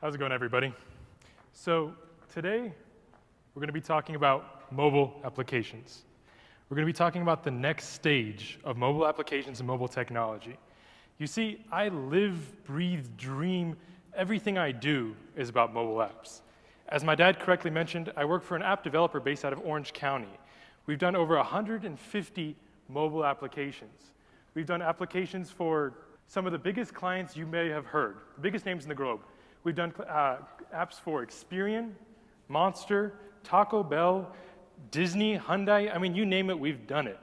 How's it going, everybody? So today, we're going to be talking about mobile applications. We're going to be talking about the next stage of mobile applications and mobile technology. You see, I live, breathe, dream, everything I do is about mobile apps. As my dad correctly mentioned, I work for an app developer based out of Orange County. We've done over 150 mobile applications. We've done applications for some of the biggest clients you may have heard, the biggest names in the globe. We've done apps for Experian, Monster, Taco Bell, Disney, Hyundai. I mean, you name it, we've done it.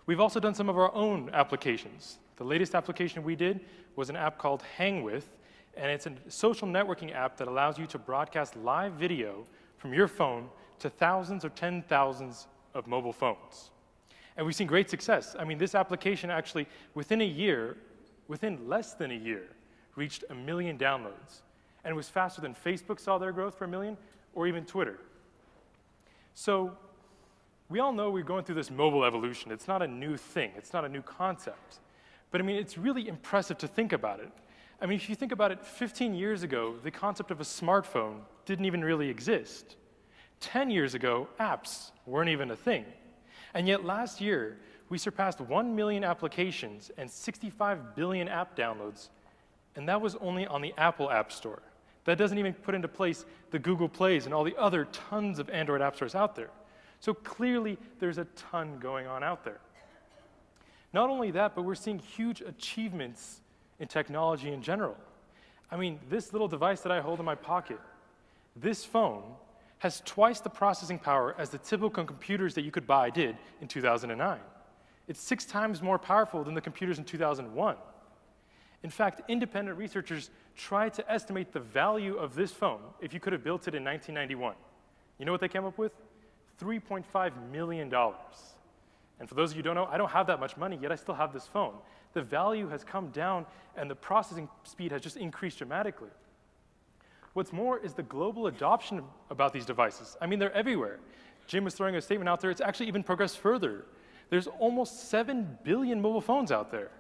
We've also done some of our own applications. The latest application we did was an app called Hang With, and it's a social networking app that allows you to broadcast live video from your phone to thousands or 10,000s of mobile phones. And we've seen great success. I mean, this application actually, within less than a year, reached 1 million downloads. And it was faster than Facebook saw their growth for 1 million, or even Twitter. So we all know we're going through this mobile evolution. It's not a new thing. It's not a new concept. But I mean, it's really impressive to think about it. I mean, if you think about it, 15 years ago, the concept of a smartphone didn't even really exist. 10 years ago, apps weren't even a thing. And yet last year, we surpassed 1 million applications and 65 billion app downloads, and that was only on the Apple App Store. That doesn't even put into place the Google Plays and all the other tons of Android app stores out there. So clearly, there's a ton going on out there. Not only that, but we're seeing huge achievements in technology in general. I mean, this little device that I hold in my pocket, this phone, has twice the processing power as the typical computers that you could buy did in 2009. It's 6 times more powerful than the computers in 2001. In fact, independent researchers tried to estimate the value of this phone if you could have built it in 1991. You know what they came up with? $3.5 million. And for those of you who don't know, I don't have that much money, yet I still have this phone. The value has come down, and the processing speed has just increased dramatically. What's more is the global adoption about these devices. I mean, they're everywhere. Jim was throwing a statement out there. It's actually even progressed further. There's almost 7 billion mobile phones out there.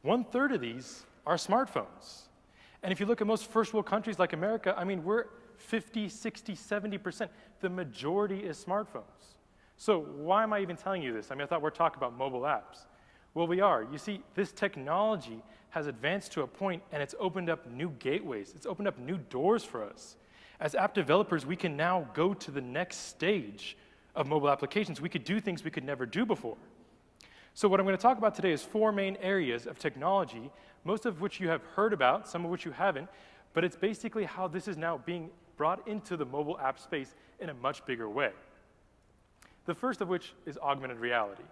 1/3 of these are smartphones. And if you look at most first world countries like America, I mean, we're 50, 60, 70%. The majority is smartphones. So why am I even telling you this? I mean, I thought we're talking about mobile apps. Well, we are. You see, this technology has advanced to a point, and it's opened up new gateways. It's opened up new doors for us. As app developers, we can now go to the next stage of mobile applications. We could do things we could never do before. So what I'm going to talk about today is 4 main areas of technology, most of which you have heard about, some of which you haven't, but it's basically how this is now being brought into the mobile app space in a much bigger way. The first of which is augmented reality.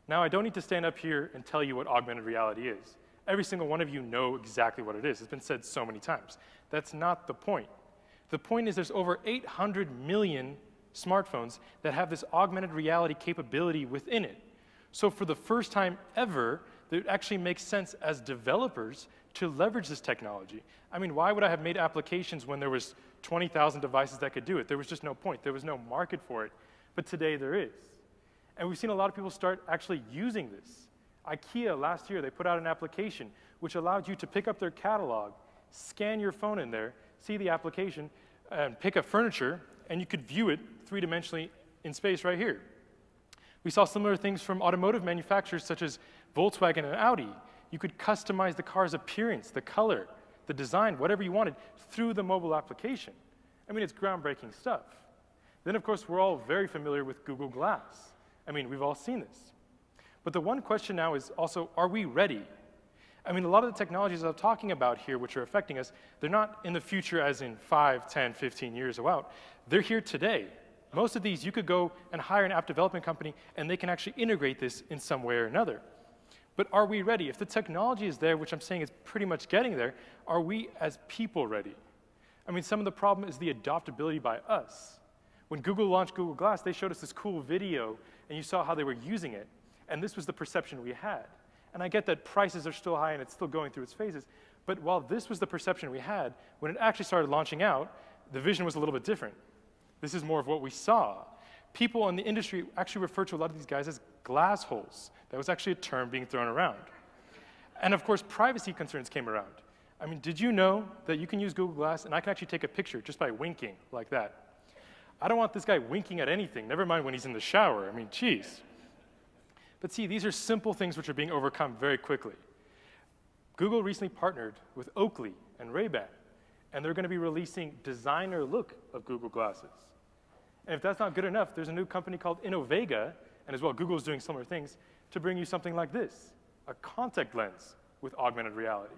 Now, I don't need to stand up here and tell you what augmented reality is. Every single one of you know exactly what it is. It's been said so many times. That's not the point. The point is there's over 800 million smartphones that have this augmented reality capability within it. So for the first time ever, it actually makes sense as developers to leverage this technology. I mean, why would I have made applications when there was 20,000 devices that could do it? There was just no point. There was no market for it. But today there is. And we've seen a lot of people start actually using this. IKEA, last year, they put out an application which allowed you to pick up their catalog, scan your phone in there, see the application, and pick up furniture, and you could view it 3-dimensionally in space right here. We saw similar things from automotive manufacturers such as Volkswagen and Audi. You could customize the car's appearance, the color, the design, whatever you wanted, through the mobile application. I mean, it's groundbreaking stuff. Then, of course, we're all very familiar with Google Glass. I mean, we've all seen this. But the one question now is also, are we ready? I mean, a lot of the technologies I'm talking about here, which are affecting us, they're not in the future as in 5, 10, 15 years out. They're here today. Most of these, you could go and hire an app development company, and they can actually integrate this in some way or another. But are we ready? If the technology is there, which I'm saying is pretty much getting there, are we as people ready? I mean, some of the problem is the adoptability by us. When Google launched Google Glass, they showed us this cool video, and you saw how they were using it. And this was the perception we had. And I get that prices are still high and it's still going through its phases. But while this was the perception we had, when it actually started launching out, the vision was a little bit different. This is more of what we saw. People in the industry actually refer to a lot of these guys as glass holes. That was actually a term being thrown around. And of course, privacy concerns came around. I mean, did you know that you can use Google Glass and I can actually take a picture just by winking like that? I don't want this guy winking at anything, never mind when he's in the shower. I mean, geez. But see, these are simple things which are being overcome very quickly. Google recently partnered with Oakley and Ray-Ban, and they're going to be releasing designer look of Google Glasses. And if that's not good enough, there's a new company called Innovega, and as well, Google's doing similar things, to bring you something like this, a contact lens with augmented reality.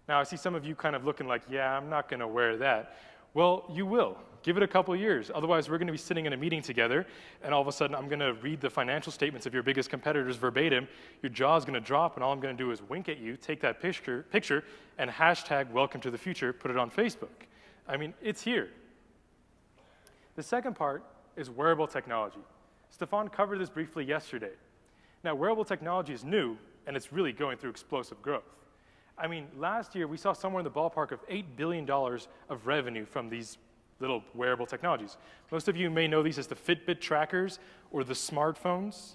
Now, I see some of you kind of looking like, yeah, I'm not going to wear that. Well, you will. Give it a couple years. Otherwise, we're going to be sitting in a meeting together, and all of a sudden, I'm going to read the financial statements of your biggest competitors verbatim. Your jaw's going to drop, and all I'm going to do is wink at you, take that picture, and hashtag welcome to the future, put it on Facebook. I mean, it's here. The second part is wearable technology. Stefan covered this briefly yesterday. Now, wearable technology is new, and it's really going through explosive growth. I mean, last year, we saw somewhere in the ballpark of $8 billion of revenue from these little wearable technologies. Most of you may know these as the Fitbit trackers or the smartphones.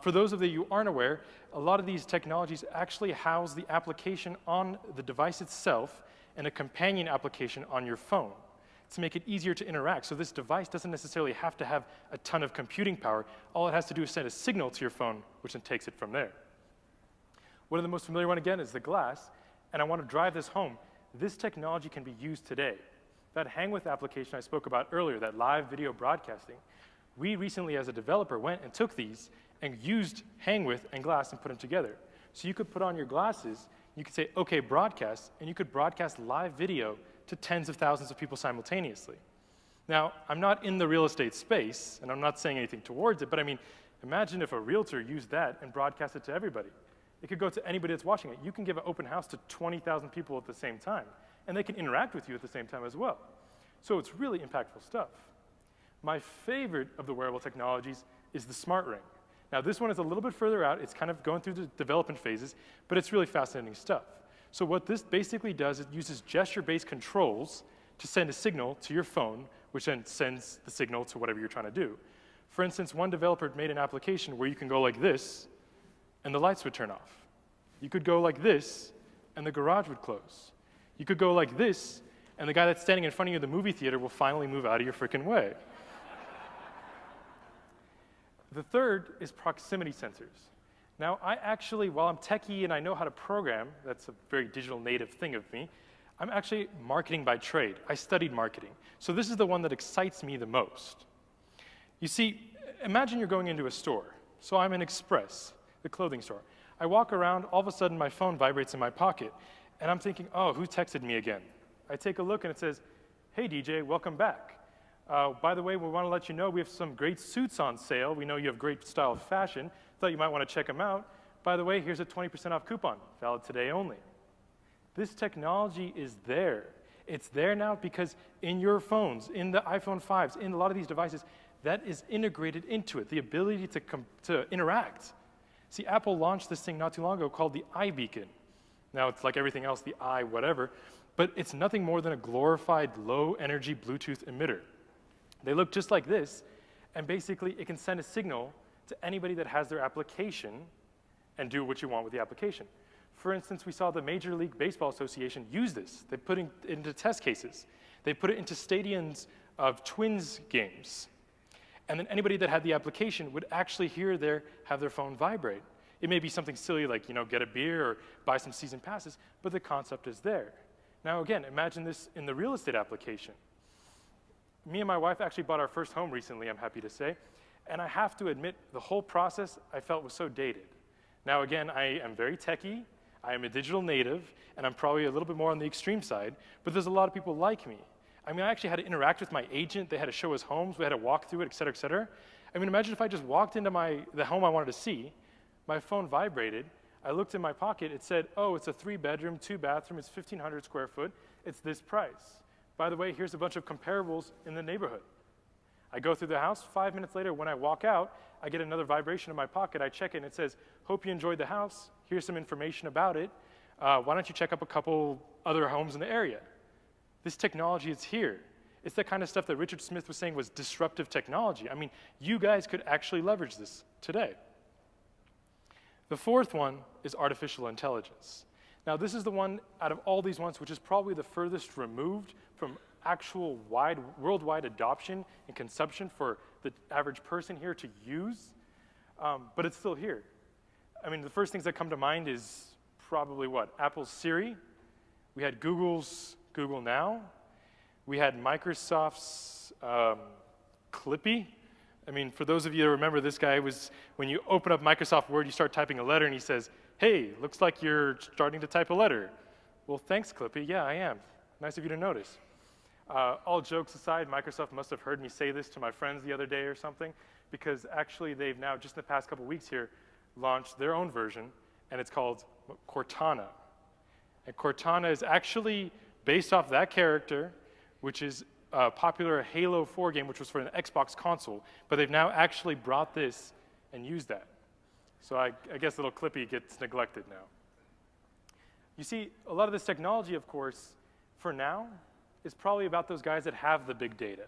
For those of you who aren't aware, a lot of these technologies actually house the application on the device itself and a companion application on your phone to make it easier to interact. So this device doesn't necessarily have to have a ton of computing power. All it has to do is send a signal to your phone, which then takes it from there. One of the most familiar one, again, is the glass, and I want to drive this home. This technology can be used today. That Hang With application I spoke about earlier, that live video broadcasting, we recently, as a developer, went and took these and used Hang With and glass and put them together. So you could put on your glasses, you could say, OK, broadcast, and you could broadcast live video to tens of thousands of people simultaneously. Now, I'm not in the real estate space, and I'm not saying anything towards it, but I mean, imagine if a realtor used that and broadcast it to everybody. It could go to anybody that's watching it. You can give an open house to 20,000 people at the same time, and they can interact with you at the same time as well. So it's really impactful stuff. My favorite of the wearable technologies is the smart ring. Now, this one is a little bit further out. It's kind of going through the development phases, but it's really fascinating stuff. So what this basically does, it uses gesture-based controls to send a signal to your phone, which then sends the signal to whatever you're trying to do. For instance, one developer made an application where you can go like this, and the lights would turn off. You could go like this, and the garage would close. You could go like this, and the guy that's standing in front of you in the movie theater will finally move out of your frickin' way. The third is proximity sensors. Now, I actually, while I'm techie and I know how to program, that's a very digital native thing of me, I'm actually marketing by trade. I studied marketing. So this is the one that excites me the most. You see, imagine you're going into a store. So I'm in Express, the clothing store. I walk around, all of a sudden my phone vibrates in my pocket, and I'm thinking, oh, who texted me again? I take a look and it says, hey DJ, welcome back. By the way, we want to let you know we have some great suits on sale. We know you have great style of fashion. Thought you might want to check them out. By the way, here's a 20% off coupon, valid today only. This technology is there. It's there now because in your phones, in the iPhone 5s, in a lot of these devices, that is integrated into it, the ability to interact. See, Apple launched this thing not too long ago called the iBeacon. Now, it's like everything else, the i whatever, but it's nothing more than a glorified low-energy Bluetooth emitter. They look just like this, and basically it can send a signal to anybody that has their application and do what you want with the application. For instance, we saw the Major League Baseball Association use this. They put it into test cases. They put it into stadiums of Twins games. And then anybody that had the application would actually have their phone vibrate. It may be something silly like, get a beer or buy some season passes, but the concept is there. Now again, imagine this in the real estate application. Me and my wife actually bought our first home recently, I'm happy to say, and I have to admit, the whole process I felt was so dated. Now again, I am very techie, I am a digital native, and I'm probably a little bit more on the extreme side, but there's a lot of people like me. I mean, I actually had to interact with my agent, they had to show us homes, we had to walk through it, et cetera, et cetera. I mean, imagine if I just walked into the home I wanted to see, my phone vibrated, I looked in my pocket, it said, oh, it's a 3-bedroom, 2-bathroom, it's 1,500 square foot, it's this price. By the way, here's a bunch of comparables in the neighborhood. I go through the house, 5 minutes later, when I walk out, I get another vibration in my pocket, I check it, and it says, hope you enjoyed the house, here's some information about it, why don't you check up a couple other homes in the area? This technology is here. It's the kind of stuff that Richard Smith was saying was disruptive technology. I mean, you guys could actually leverage this today. The fourth one is artificial intelligence. Now, this is the one out of all these ones which is probably the furthest removed from actual worldwide adoption and consumption for the average person here to use, but it's still here. I mean, the first things that come to mind is probably what? Apple's Siri. We had Google's Google Now. We had Microsoft's Clippy. I mean, for those of you that remember, this guy was, when you open up Microsoft Word, you start typing a letter, and he says, hey, looks like you're starting to type a letter. Well, thanks, Clippy. Yeah, I am. Nice of you to notice. All jokes aside, Microsoft must have heard me say this to my friends the other day or something, because actually they've now, just in the past couple weeks here, launched their own version, and it's called Cortana. And Cortana is actually based off that character, which is a popular Halo 4 game, which was for an Xbox console, but they've now actually brought this and used that. So I guess little Clippy gets neglected now. You see, a lot of this technology, of course, for now, is probably about those guys that have the big data.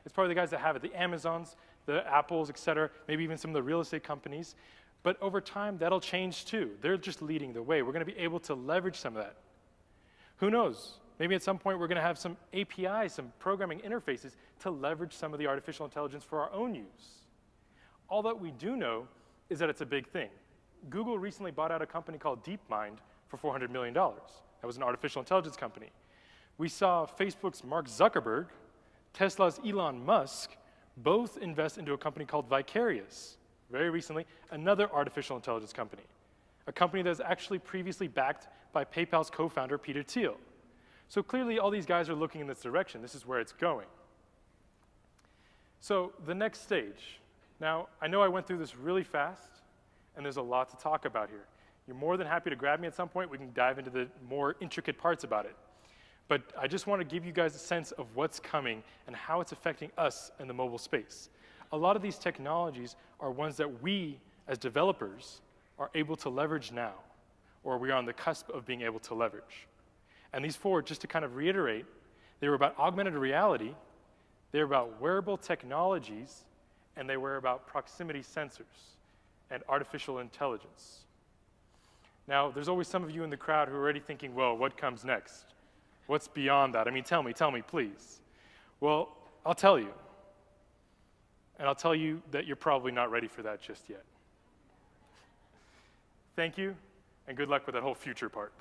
It's probably the guys that have it, the Amazons, the Apples, et cetera, maybe even some of the real estate companies. But over time, that'll change too. They're just leading the way. We're going to be able to leverage some of that. Who knows? Maybe at some point, we're going to have some APIs, some programming interfaces to leverage some of the artificial intelligence for our own use. All that we do know is that it's a big thing. Google recently bought out a company called DeepMind for $400 million. That was an artificial intelligence company. We saw Facebook's Mark Zuckerberg, Tesla's Elon Musk, both invest into a company called Vicarious, very recently, another artificial intelligence company, a company that was actually previously backed by PayPal's co-founder, Peter Thiel. So clearly, all these guys are looking in this direction. This is where it's going. So the next stage. Now, I know I went through this really fast, and there's a lot to talk about here. You're more than happy to grab me at some point. We can dive into the more intricate parts about it. But I just want to give you guys a sense of what's coming and how it's affecting us in the mobile space. A lot of these technologies are ones that we, as developers, are able to leverage now, or we are on the cusp of being able to leverage. And these four, just to kind of reiterate, they were about augmented reality, they were about wearable technologies, and they were about proximity sensors and artificial intelligence. Now, there's always some of you in the crowd who are already thinking, well, what comes next? What's beyond that? I mean, tell me, please. Well, I'll tell you. And I'll tell you that you're probably not ready for that just yet. Thank you, and good luck with that whole future part.